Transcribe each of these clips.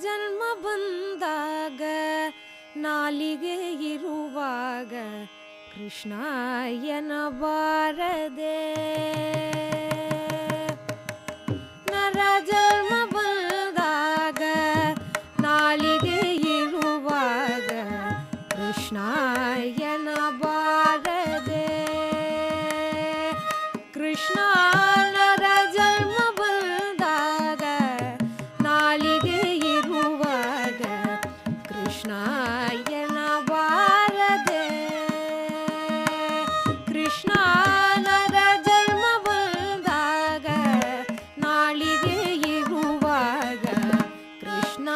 ಜನ್ಮ ಬಂದಾಗ ನಾಲಿಗೆ ಇರುವಾಗ ಕೃಷ್ಣ ಎನ್ನಬಾರದೆ. ನರ ಜನ್ಮ ಬಂದಾಗ ನಾಲಿಗೆ ಇರುವಾಗ ಕೃಷ್ಣ ಎನ್ನಬಾರದೆ. ಕೃಷ್ಣ ನರ ಜನ್ಮ ಬಂದಾಗ ನಾಲಿಗೆ ಇರುವಾಗ ಕೃಷ್ಣ ಎನ್ನಬಾರದೆ. ಕೃಷ್ಣ ನರ ಜನ್ಮ ಬಂದಾಗ ನಾಲಿಗೆ ಇರುವಾಗ ಕೃಷ್ಣ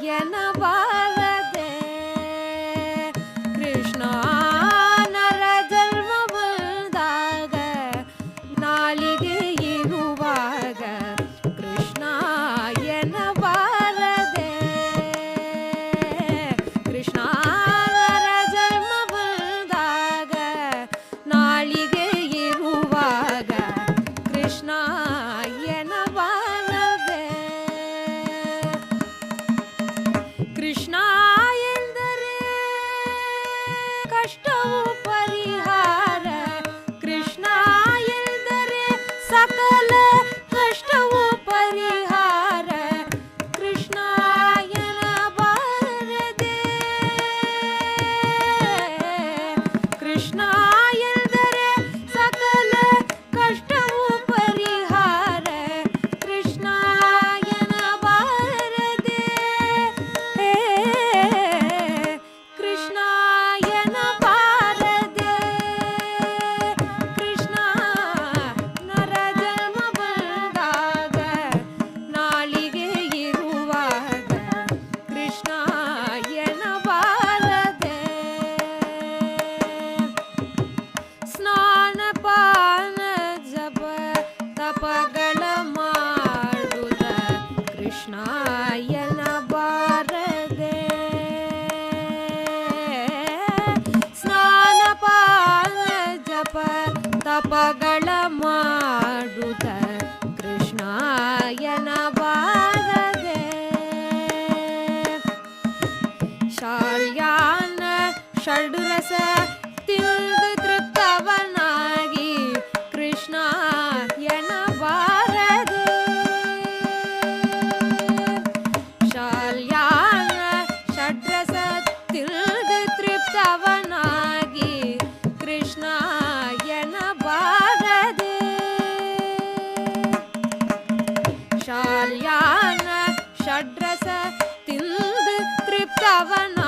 ಎನ್ನಬಾರದೆ. ಕೃಷ್ಣ ನರ ಜನ್ಮ ಬಂದಾಗ ನಾಲಿಗೆ ಇರುವಾಗ ಕೃಷ್ಣ ಎನ್ನಬಾರದೆ. ಕೃಷ್ಣ ನರ ಜನ್ಮ ಬಂದಾಗ ನಾಲಿಗೆ ಇರುವಾಗ ಕೃಷ್ಣ ಎನ್ನಬಾರದೆ. ಕೃಷ್ಣ ಎಂದರೆ ಕಷ್ಟವು ಪರಿಹಾರ. ಕೃಷ್ಣ ಎಂದರೆ ಸಕಲ ಕಷ್ಟವು ಪರಿಹಾರ. ಕೃಷ್ಣ ಎನ್ನಬಾರದೆ. ಕೃಷ್ಣ ಎಂದರೆ ಸಕಲ ಕಷ್ಟವು ಪರಿಹಾರ. ಕೃಷ್ಣ ಎನ್ನಬಾರದೆ. ಕೃಷ್ಣ ಎನ್ನಬಾರದೆ. ಕೃಷ್ಣ ನರ ಜನ್ಮ ಬಂದಾಗ ನಾಲಿಗೆ ಇರುವಾಗ ಕೃಷ್ಣ ಎನ್ನಬಾರದೆ. ಸ್ನಾನ ಪಾನ ಜಪ ತಪಗಳ ಮಾಡುತ್ತ ಕೃಷ್ಣ ಎನ್ನಬಾರದೆ. ಸ್ನಾನ ಪಾನ ಜಪ ತಪಗಳ ಮಾಡುತ್ತ ಕೃಷ್ಣ ಎನ್ನಬಾರದೆ. ಶಾಲ್ಯಾನ ಷಡ್ರಸ ತಿಂದು ತೃಪ್ತವನಾಗಿ ಕೃಷ್ಣ ಎನ್ನಬಾರದೆ. ಶಾಲ್ಯಾನ ಷಡ್ರಸ ತಿಂದು ತೃಪ್ತವನಾಗಿ ಕೃಷ್ಣ ಎನ್ನಬಾರದೆ. ಶಾಲ್ಯಾನ ಷಡ್ರಸ ತಿಂದು ತೃಪ್ತವನ